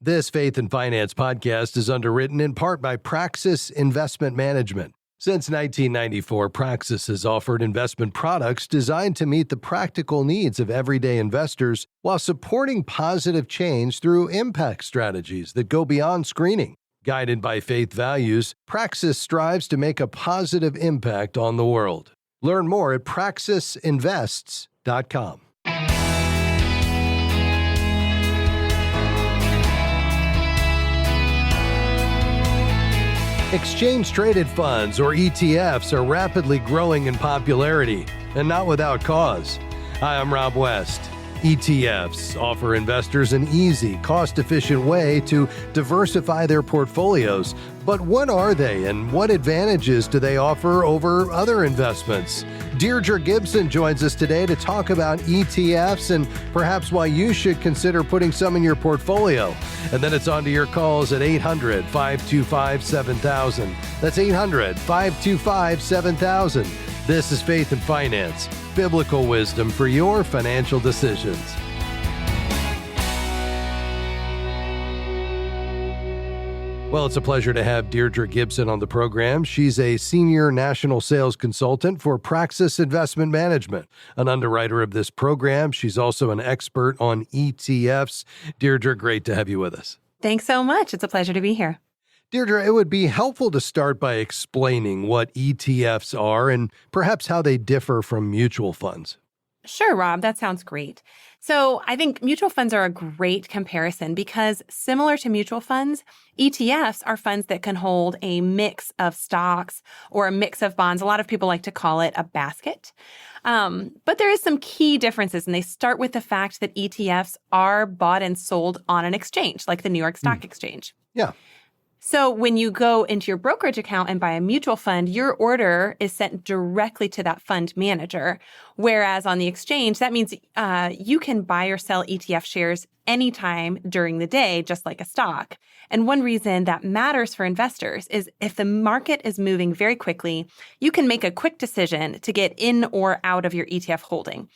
This Faith and Finance podcast is underwritten in part by Praxis Investment Management. Since 1994, Praxis has offered investment products designed to meet the practical needs of everyday investors while supporting positive change through impact strategies that go beyond screening. Guided by faith values, Praxis strives to make a positive impact on the world. Learn more at praxisinvests.com. Exchange-traded funds, or ETFs, are rapidly growing in popularity, and not without cause. Hi, I'm Rob West. ETFs offer investors an easy, cost-efficient way to diversify their portfolios. But what are they, and what advantages do they offer over other investments? Deirdre Gibson joins us today to talk about ETFs and perhaps why you should consider putting some in your portfolio. And then it's on to your calls at 800-525-7000. That's 800-525-7000. This is Faith and Finance, biblical wisdom for your financial decisions. Well, it's a pleasure to have Deirdre Gibson on the program. She's a senior national sales consultant for Praxis Investment Management, an underwriter of this program. She's also an expert on ETFs. Deirdre, great to have you with us. Thanks so much. It's a pleasure to be here. Deirdre, it would be helpful to start by explaining what ETFs are and perhaps how they differ from mutual funds. Sure, Rob, that sounds great. So I think mutual funds are a great comparison because similar to mutual funds, ETFs are funds that can hold a mix of stocks or a mix of bonds. A lot of people like to call it a basket. But there is some key differences, and they start with the fact that ETFs are bought and sold on an exchange, like the New York Stock Exchange. Yeah. So when you go into your brokerage account and buy a mutual fund, your order is sent directly to that fund manager. Whereas on the exchange, that means you can buy or sell ETF shares anytime during the day, just like a stock. And one reason that matters for investors is if the market is moving very quickly, you can make a quick decision to get in or out of your ETF holding.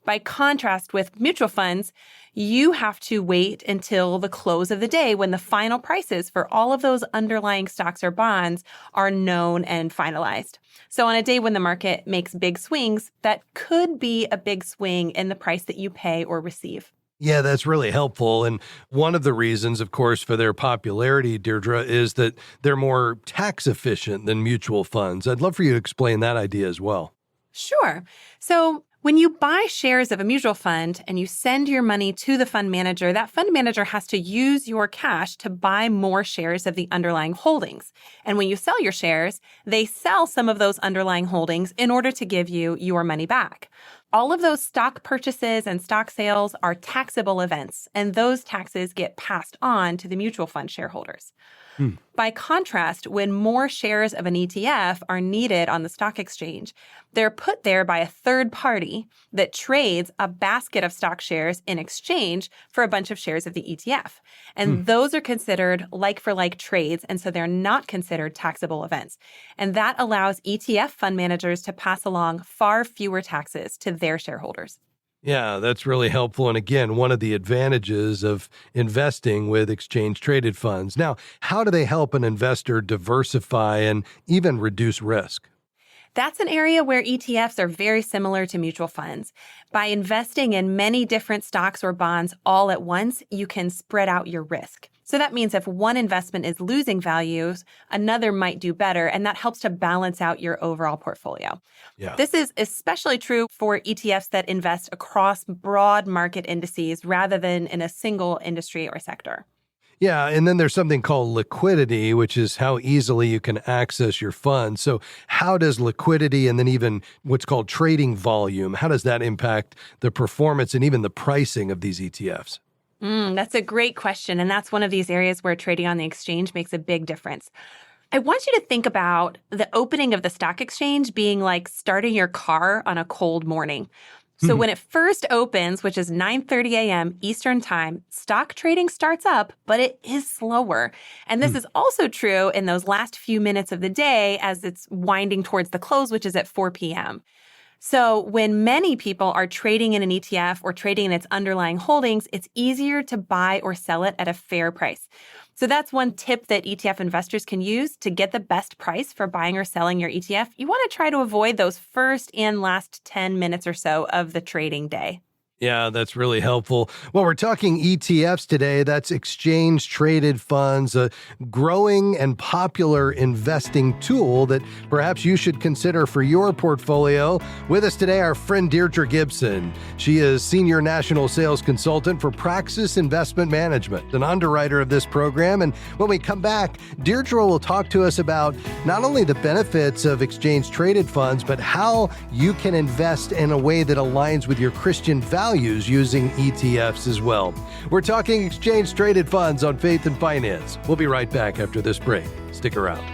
By contrast with mutual funds, you have to wait until the close of the day when the final prices for all of those underlying stocks or bonds are known and finalized. So on a day when the market makes big swings, that could be a big swing in the price that you pay or receive. Yeah, that's really helpful. And one of the reasons, of course, for their popularity, Deirdre, is that they're more tax efficient than mutual funds. I'd love for you to explain that idea as well. Sure. So when you buy shares of a mutual fund and you send your money to the fund manager, that fund manager has to use your cash to buy more shares of the underlying holdings. And when you sell your shares, they sell some of those underlying holdings in order to give you your money back. All of those stock purchases and stock sales are taxable events, and those taxes get passed on to the mutual fund shareholders. By contrast, when more shares of an ETF are needed on the stock exchange, they're put there by a third party that trades a basket of stock shares in exchange for a bunch of shares of the ETF. And those are considered like-for-like trades, and so they're not considered taxable events. And that allows ETF fund managers to pass along far fewer taxes to their shareholders. Yeah, that's really helpful. And again, one of the advantages of investing with exchange-traded funds. Now, how do they help an investor diversify and even reduce risk? That's an area where ETFs are very similar to mutual funds. By investing in many different stocks or bonds all at once, you can spread out your risk. So that means if one investment is losing values, another might do better, and that helps to balance out your overall portfolio. Yeah. This is especially true for ETFs that invest across broad market indices rather than in a single industry or sector. Yeah, and then there's something called liquidity, which is how easily you can access your funds. So how does liquidity and then even what's called trading volume, how does that impact the performance and even the pricing of these ETFs? That's a great question. And that's one of these areas where trading on the exchange makes a big difference. I want you to think about the opening of the stock exchange being like starting your car on a cold morning. So when it first opens, which is 9:30 a.m. Eastern Time, stock trading starts up, but it is slower. And this is also true in those last few minutes of the day as it's winding towards the close, which is at 4 p.m. So when many people are trading in an ETF or trading in its underlying holdings, it's easier to buy or sell it at a fair price. So that's one tip that ETF investors can use to get the best price for buying or selling your ETF. You want to try to avoid those first and last 10 minutes or so of the trading day. Yeah, that's really helpful. Well, we're talking ETFs today. That's exchange traded funds, a growing and popular investing tool that perhaps you should consider for your portfolio. With us today, our friend Deirdre Gibson. She is Senior National Sales Consultant for Praxis Investment Management, an underwriter of this program. And when we come back, Deirdre will talk to us about not only the benefits of exchange traded funds, but how you can invest in a way that aligns with your Christian values using ETFs as well. We're talking exchange-traded funds on Faith and Finance. We'll be right back after this break. Stick around.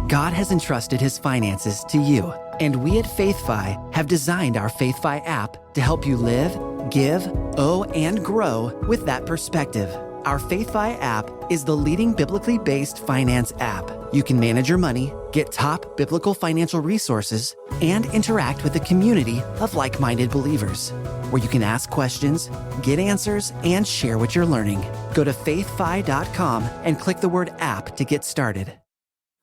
God has entrusted His finances to you, and we at FaithFi have designed our FaithFi app to help you live, give, owe, and grow with that perspective. Our FaithFi app is the leading biblically based finance app. You can manage your money, get top biblical financial resources, and interact with a community of like-minded believers, where you can ask questions, get answers, and share what you're learning. Go to faithfi.com and click the word app to get started.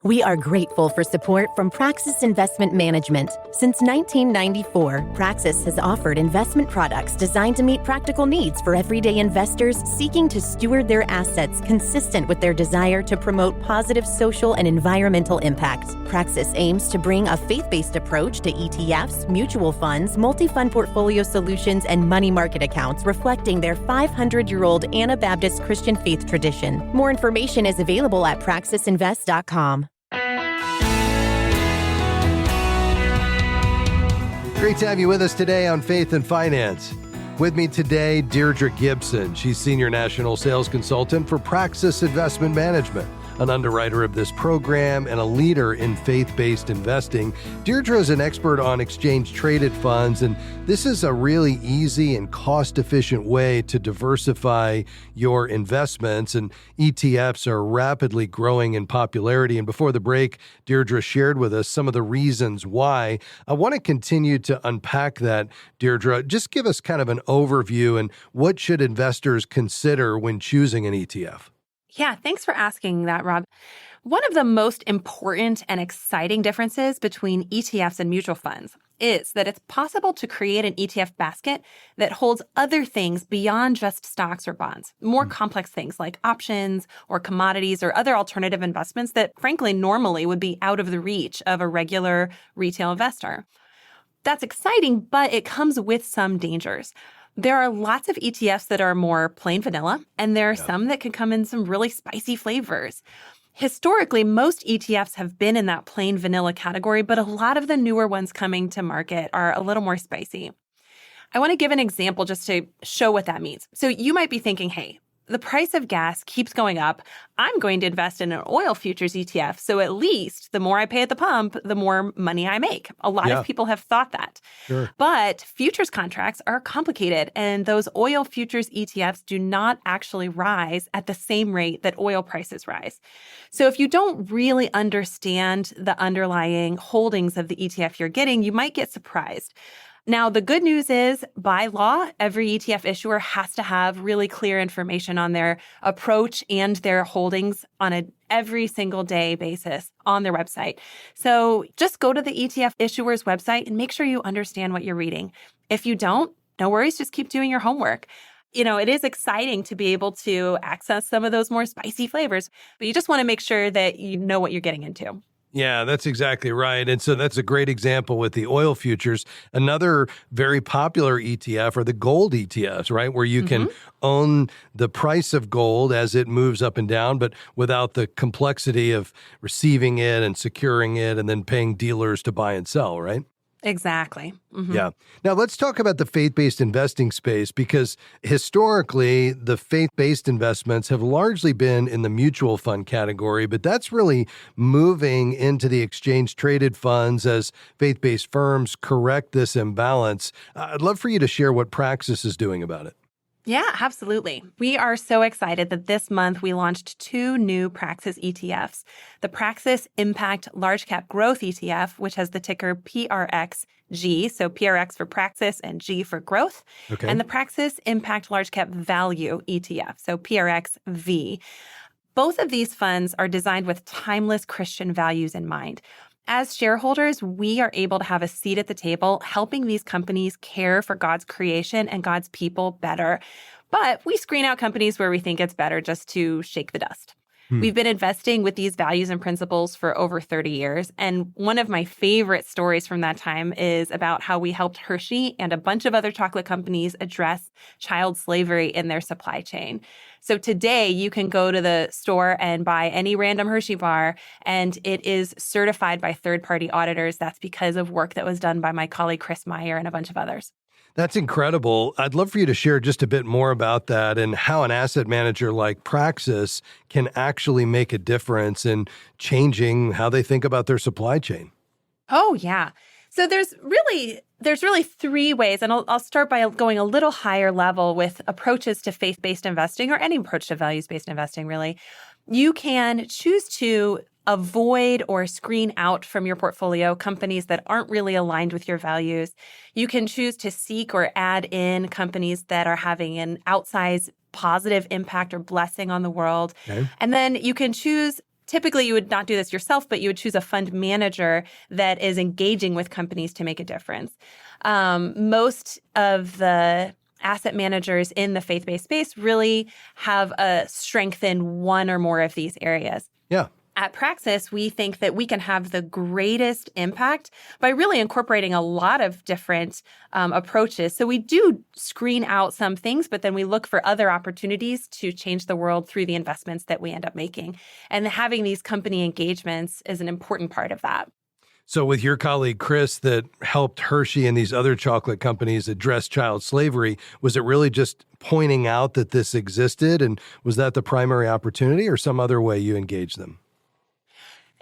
We are grateful for support from Praxis Investment Management. Since 1994, Praxis has offered investment products designed to meet practical needs for everyday investors seeking to steward their assets consistent with their desire to promote positive social and environmental impact. Praxis aims to bring a faith-based approach to ETFs, mutual funds, multi-fund portfolio solutions, and money market accounts reflecting their 500-year-old Anabaptist Christian faith tradition. More information is available at praxisinvest.com. Great to have you with us today on Faith and Finance. With me today, Deirdre Gibson. She's Senior National Sales Consultant for Praxis Investment Management, an underwriter of this program and a leader in faith-based investing. Deirdre is an expert on exchange-traded funds, and this is a really easy and cost-efficient way to diversify your investments, and ETFs are rapidly growing in popularity. And before the break, Deirdre shared with us some of the reasons why. I want to continue to unpack that, Deirdre. Just give us kind of an overview, and what should investors consider when choosing an ETF? Yeah, thanks for asking that, Rob. One of the most important and exciting differences between ETFs and mutual funds is that it's possible to create an ETF basket that holds other things beyond just stocks or bonds, more complex things like options or commodities or other alternative investments that, frankly, normally would be out of the reach of a regular retail investor. That's exciting, but it comes with some dangers. There are lots of ETFs that are more plain vanilla, and there are some that can come in some really spicy flavors. Historically, most ETFs have been in that plain vanilla category, but a lot of the newer ones coming to market are a little more spicy. I want to give an example just to show what that means. So you might be thinking, hey, the price of gas keeps going up. I'm going to invest in an oil futures ETF. So at least the more I pay at the pump, the more money I make. A lot of people have thought that. Sure. But futures contracts are complicated, and those oil futures ETFs do not actually rise at the same rate that oil prices rise. So if you don't really understand the underlying holdings of the ETF you're getting, you might get surprised. Now, the good news is, by law, every ETF issuer has to have really clear information on their approach and their holdings on an every single day basis on their website. So just go to the ETF issuer's website and make sure you understand what you're reading. If you don't, no worries, just keep doing your homework. You know, it is exciting to be able to access some of those more spicy flavors, but you just want to make sure that you know what you're getting into. Yeah, that's exactly right. And so that's a great example with the oil futures. Another very popular ETF are the gold ETFs, right? Where you can own the price of gold as it moves up and down, but without the complexity of receiving it and securing it and then paying dealers to buy and sell, right? Exactly. Yeah. Now let's talk about the faith-based investing space, because historically the faith-based investments have largely been in the mutual fund category, but that's really moving into the exchange-traded funds as faith-based firms correct this imbalance. I'd love for you to share what Praxis is doing about it. Yeah, absolutely. We are so excited that this month we launched 2 new Praxis ETFs. The Praxis Impact Large Cap Growth ETF, which has the ticker PRXG, so PRX for Praxis and G for growth, Okay. and the Praxis Impact Large Cap Value ETF, so PRXV. Both of these funds are designed with timeless Christian values in mind. As shareholders, we are able to have a seat at the table, helping these companies care for God's creation and God's people better. But we screen out companies where we think it's better just to shake the dust. We've been investing with these values and principles for over 30 years. And one of my favorite stories from that time is about how we helped Hershey and a bunch of other chocolate companies address child slavery in their supply chain. So today you can go to the store and buy any random Hershey bar, and it is certified by third-party auditors. That's because of work that was done by my colleague Chris Meyer and a bunch of others. That's incredible. I'd love for you to share just a bit more about that and how an asset manager like Praxis can actually make a difference in changing how they think about their supply chain. Oh, yeah. So there's really 3 ways, and I'll start by going a little higher level with approaches to faith-based investing or any approach to values-based investing, really. You can choose to avoid or screen out from your portfolio companies that aren't really aligned with your values. You can choose to seek or add in companies that are having an outsized positive impact or blessing on the world. Okay. And then you can choose, typically you would not do this yourself, but you would choose a fund manager that is engaging with companies to make a difference. Most of the asset managers in the faith-based space really have a strength in one or more of these areas. Yeah. At Praxis, we think that we can have the greatest impact by really incorporating a lot of different approaches. So we do screen out some things, but then we look for other opportunities to change the world through the investments that we end up making. And having these company engagements is an important part of that. So with your colleague, Chris, that helped Hershey and these other chocolate companies address child slavery, was it really just pointing out that this existed? And was that the primary opportunity or some other way you engaged them?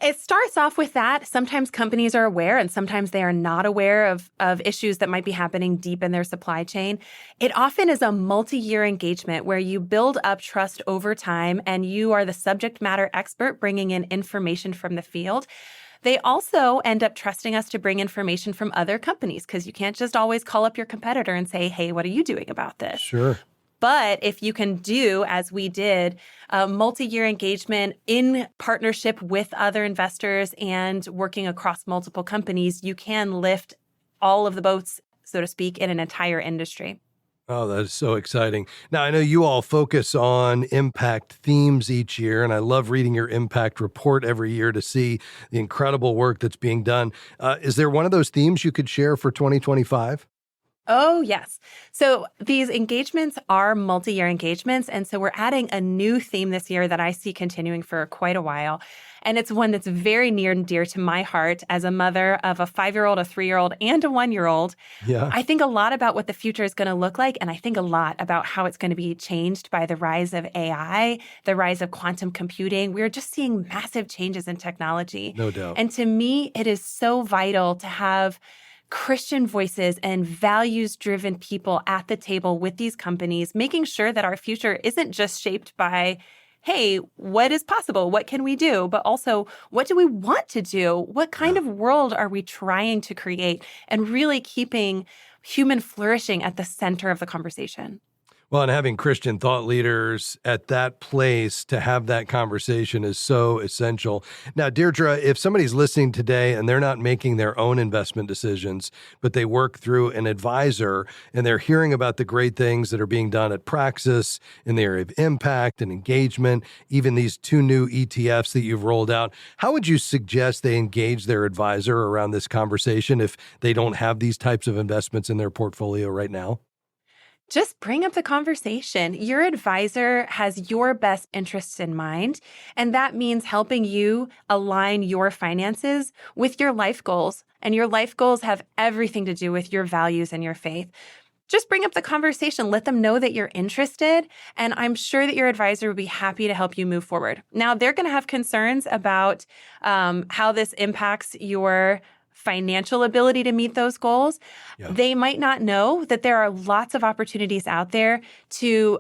It starts off with that. Sometimes companies are aware and sometimes they are not aware of issues that might be happening deep in their supply chain. It often is a multi-year engagement where you build up trust over time and you are the subject matter expert bringing in information from the field. They also end up trusting us to bring information from other companies because you can't just always call up your competitor and say, hey, what are you doing about this? Sure. But if you can do, as we did, a multi-year engagement in partnership with other investors and working across multiple companies, you can lift all of the boats, so to speak, in an entire industry. Oh, that is so exciting. Now, I know you all focus on impact themes each year, and I love reading your impact report every year to see the incredible work that's being done. Is there one of those themes you could share for 2025? Oh, yes. So these engagements are multi-year engagements. And so we're adding a new theme this year that I see continuing for quite a while. And it's one that's very near and dear to my heart as a mother of a 5-year-old, a 3-year-old, and a 1-year-old. Yeah. I think a lot about what the future is going to look like. And I think a lot about how it's going to be changed by the rise of AI, the rise of quantum computing. We're just seeing massive changes in technology. No doubt. And to me, it is so vital to have Christian voices and values-driven people at the table with these companies, making sure that our future isn't just shaped by, hey, what is possible? What can we do? But also, what do we want to do? What kind of world are we trying to create? And really keeping human flourishing at the center of the conversation. Well, and having Christian thought leaders at that place to have that conversation is so essential. Now, Deirdre, if somebody's listening today and they're not making their own investment decisions, but they work through an advisor and they're hearing about the great things that are being done at Praxis in the area of impact and engagement, even these 2 new ETFs that you've rolled out, how would you suggest they engage their advisor around this conversation if they don't have these types of investments in their portfolio right now? Just bring up the conversation. Your advisor has your best interests in mind, and that means helping you align your finances with your life goals. And your life goals have everything to do with your values and your faith. Just bring up the conversation. Let them know that you're interested, and I'm sure that your advisor would be happy to help you move forward. Now, they're going to have concerns about how this impacts your financial ability to meet those goals, they might not know that there are lots of opportunities out there to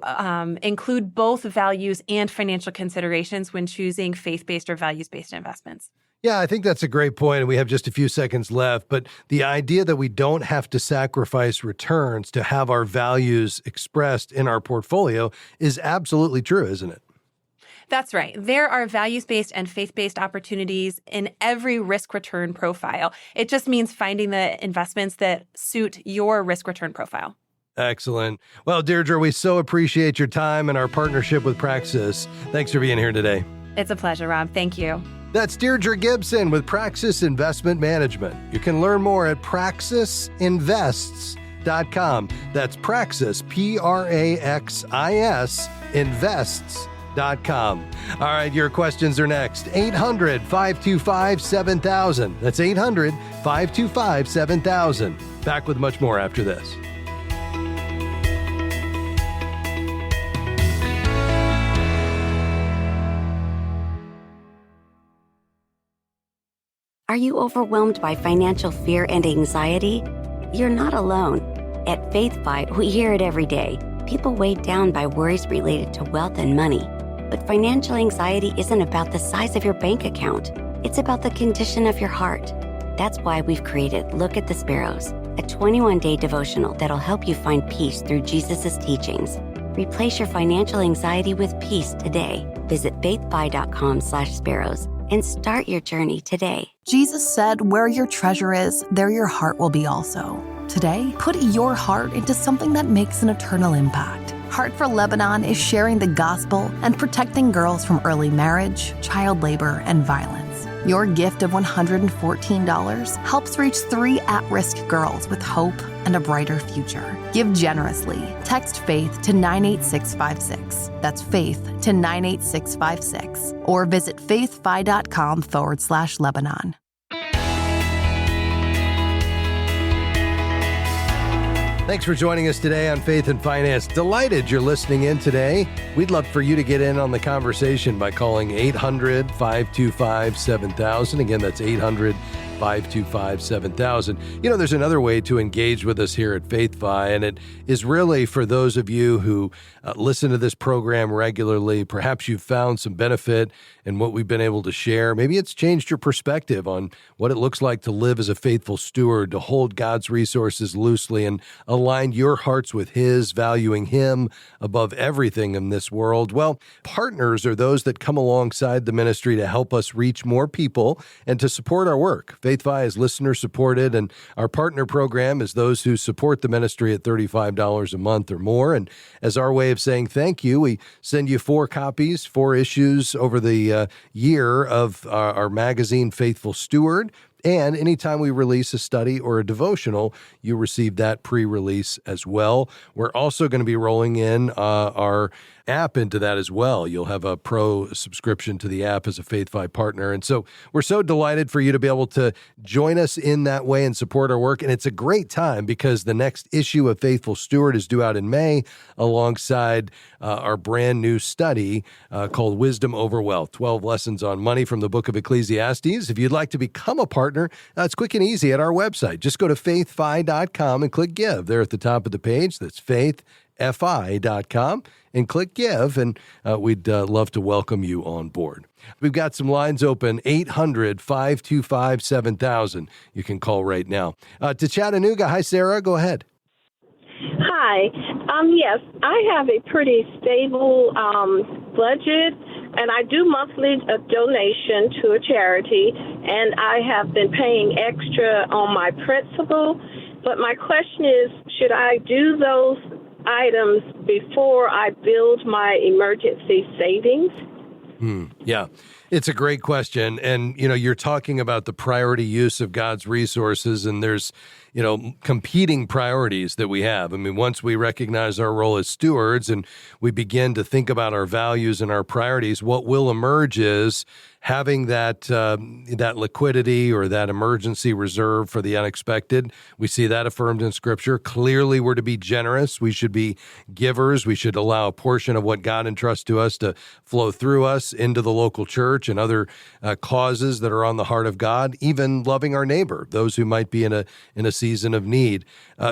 include both values and financial considerations when choosing faith-based or values-based investments. Yeah, I think that's a great point, and we have just a few seconds left. But the idea that we don't have to sacrifice returns to have our values expressed in our portfolio is absolutely true, isn't it? That's right. There are values-based and faith-based opportunities in every risk-return profile. It just means finding the investments that suit your risk-return profile. Excellent. Well, Deirdre, we so appreciate your time and our partnership with Praxis. Thanks for being here today. It's a pleasure, Rob. Thank you. That's Deirdre Gibson with Praxis Investment Management. You can learn more at praxisinvests.com. That's Praxis, Praxis, invests.com. All right, your questions are next. 800-525-7000. That's 800-525-7000. Back with much more after this. Are you overwhelmed by financial fear and anxiety? You're not alone. At FaithFi, we hear it every day. People weighed down by worries related to wealth and money. But financial anxiety isn't about the size of your bank account. It's about the condition of your heart. That's why we've created Look at the Sparrows, a 21-day devotional that'll help you find peace through Jesus' teachings. Replace your financial anxiety with peace today. Visit faithfi.com/sparrows and start your journey today. Jesus said, "Where your treasure is, there your heart will be also." Today, put your heart into something that makes an eternal impact. Heart for Lebanon is sharing the gospel and protecting girls from early marriage, child labor, and violence. Your gift of $114 helps reach 3 at-risk girls with hope and a brighter future. Give generously. Text FAITH to 98656. That's FAITH to 98656. Or visit faithfi.com/Lebanon. Thanks for joining us today on Faith and Finance. Delighted you're listening in today. We'd love for you to get in on the conversation by calling 800-525-7000. Again, that's 800-525-7000. You know, there's another way to engage with us here at FaithFi, and it is really for those of you who listen to this program regularly. Perhaps you've found some benefit in what we've been able to share. Maybe it's changed your perspective on what it looks like to live as a faithful steward, to hold God's resources loosely and align your hearts with His, valuing Him above everything in this world. Well, partners are those that come alongside the ministry to help us reach more people and to support our work. FaithFi is listener-supported, and our partner program is those who support the ministry at $35 a month or more. And as our way of saying thank you, we send you 4 copies, 4 issues over the year of our magazine, Faithful Steward. And anytime we release a study or a devotional, you receive that pre-release as well. We're also going to be rolling in our app into that as well. You'll have a pro subscription to the app as a FaithFi partner. And so we're so delighted for you to be able to join us in that way and support our work. And it's a great time because the next issue of Faithful Steward is due out in May alongside our brand new study called Wisdom Over Wealth, 12 Lessons on Money from the Book of Ecclesiastes. If you'd like to become a partner, it's quick and easy at our website. Just go to faithfi.com and click Give. There at the top of the page, that's faithfi.com, and click Give, and we'd love to welcome you on board. We've got some lines open, 800-525-7000. You can call right now. To Chattanooga, hi, Sarah, go ahead. Hi. Yes, I have a pretty stable budget, and I do monthly donation to a charity, and I have been paying extra on my principal. But my question is, should I do those items before I build my emergency savings? Yeah, it's a great question. And, you know, you're talking about the priority use of God's resources, and there's competing priorities that we have. I mean, once we recognize our role as stewards and we begin to think about our values and our priorities, what will emerge is having that liquidity or that emergency reserve for the unexpected. We see that affirmed in Scripture. Clearly, we're to be generous. We should be givers. We should allow a portion of what God entrusts to us to flow through us into the local church and other causes that are on the heart of God, even loving our neighbor, those who might be in a season of need.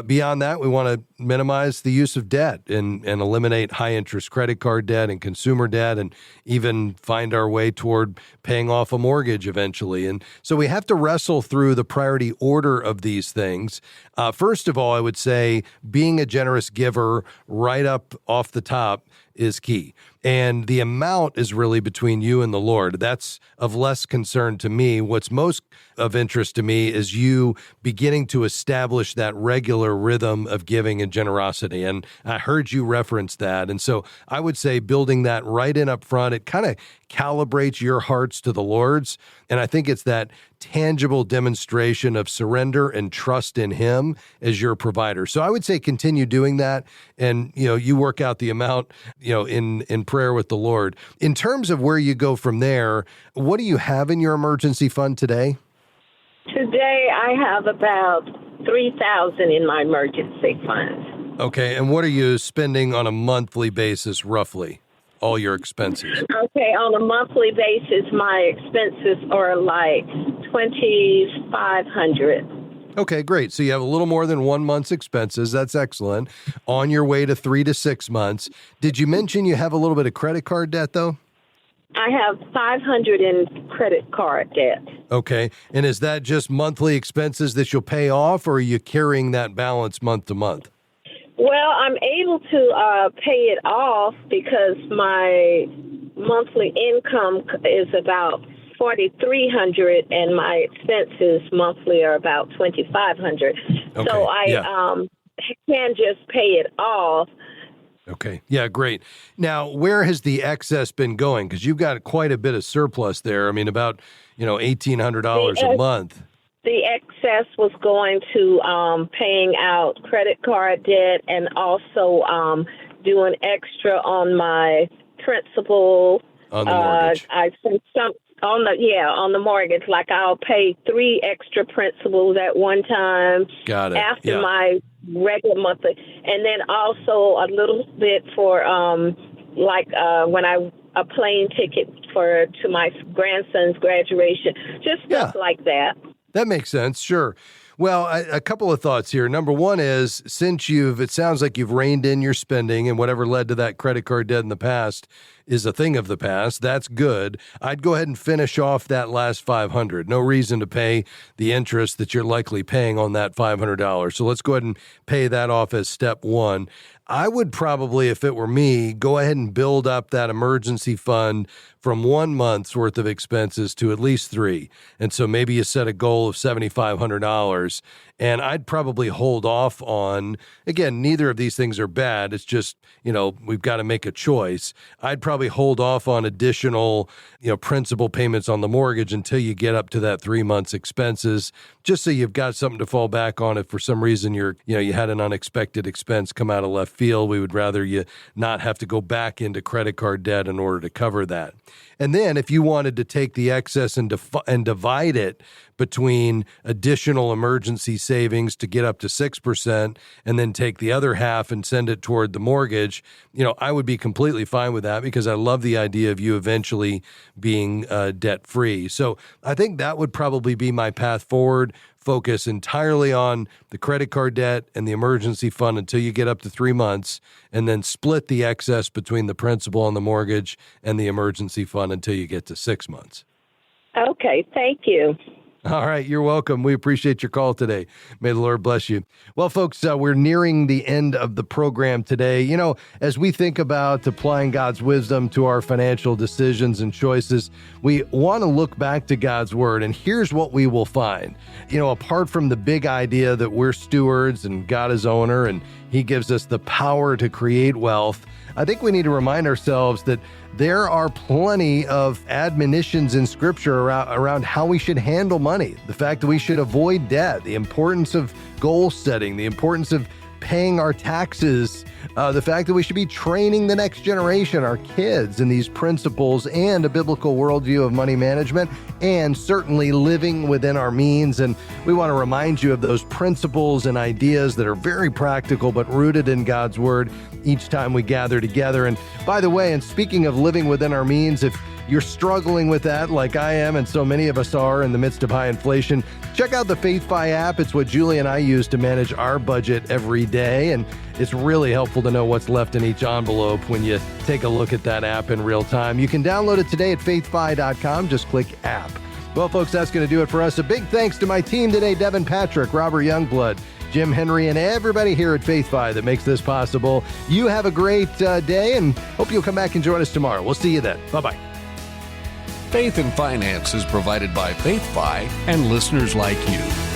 Beyond that, we want to minimize the use of debt and eliminate high-interest credit card debt and consumer debt, and even find our way toward paying off a mortgage eventually. And so we have to wrestle through the priority order of these things. First of all, I would say being a generous giver right up off the top is key. And the amount is really between you and the Lord. That's of less concern to me. What's most of interest to me is you beginning to establish that regular rhythm of giving and generosity. And I heard you reference that. And so I would say building that right in up front, it kind of calibrates your hearts to the Lord's. And I think it's that tangible demonstration of surrender and trust in Him as your provider. So I would say continue doing that. And, you work out the amount, in prayer with the Lord. In terms of where you go from there, what do you have in your emergency fund today? Today, I have about $3,000 in my emergency fund. Okay, and what are you spending on a monthly basis, roughly? All your expenses? Okay, on a monthly basis, my expenses are like $2,500. Okay, great. So you have a little more than 1 month's expenses. That's excellent. On your way to 3 to 6 months. Did you mention you have a little bit of credit card debt, though? I have $500 in credit card debt. Okay. And is that just monthly expenses that you'll pay off, or are you carrying that balance month to month? Well, I'm able to pay it off because my monthly income is about $4,300 and my expenses monthly are about $2,500. Okay. So I can just pay it off. Okay. Yeah, great. Now, where has the excess been going? Because you've got quite a bit of surplus there. I mean, about, $1,800 a month. The excess was going to paying out credit card debt and also doing extra on my principal. On the mortgage. I think on the mortgage. Like I'll pay 3 extra principals at one time. Got it. After my regular monthly, and then also a little bit for when a plane ticket to my grandson's graduation, just stuff like that. That makes sense. Sure. Well, a couple of thoughts here. Number one is, since it sounds like you've reined in your spending and whatever led to that credit card debt in the past is a thing of the past. That's good. I'd go ahead and finish off that last $500. No reason to pay the interest that you're likely paying on that $500. So let's go ahead and pay that off as step one. I would probably, if it were me, go ahead and build up that emergency fund from 1 month's worth of expenses to at least 3. And so maybe you set a goal of $7,500. And I'd probably hold off on, again, neither of these things are bad. It's just, we've got to make a choice. I'd probably hold off on additional, principal payments on the mortgage until you get up to that 3 months expenses, just so you've got something to fall back on if for some reason you had an unexpected expense come out of left field. We would rather you not have to go back into credit card debt in order to cover that. And then if you wanted to take the excess and divide it between additional emergency savings to get up to 6% and then take the other half and send it toward the mortgage, I would be completely fine with that because I love the idea of you eventually being debt-free. So I think that would probably be my path forward. Focus entirely on the credit card debt and the emergency fund until you get up to 3 months, and then split the excess between the principal on the mortgage and the emergency fund until you get to 6 months. Okay, thank you. All right, you're welcome. We appreciate your call today. May the Lord bless you. Well, folks, we're nearing the end of the program today. As we think about applying God's wisdom to our financial decisions and choices, we want to look back to God's word, and here's what we will find. Apart from the big idea that we're stewards and God is owner, and He gives us the power to create wealth. I think we need to remind ourselves that there are plenty of admonitions in Scripture around how we should handle money, the fact that we should avoid debt, the importance of goal setting, the importance of paying our taxes, the fact that we should be training the next generation, our kids, in these principles and a biblical worldview of money management, and certainly living within our means. And we want to remind you of those principles and ideas that are very practical but rooted in God's Word each time we gather together. And by the way, and speaking of living within our means, if you're struggling with that like I am and so many of us are in the midst of high inflation, check out the FaithFi app. It's what Julie and I use to manage our budget every day, and it's really helpful to know what's left in each envelope when you take a look at that app in real time. You can download it today at faithfi.com. Just click app. Well, folks, that's going to do it for us. A big thanks to my team today, Devin Patrick, Robert Youngblood, Jim Henry, and everybody here at FaithFi that makes this possible. You have a great day, and hope you'll come back and join us tomorrow. We'll see you then. Bye-bye. Faith and Finance is provided by FaithFi and listeners like you.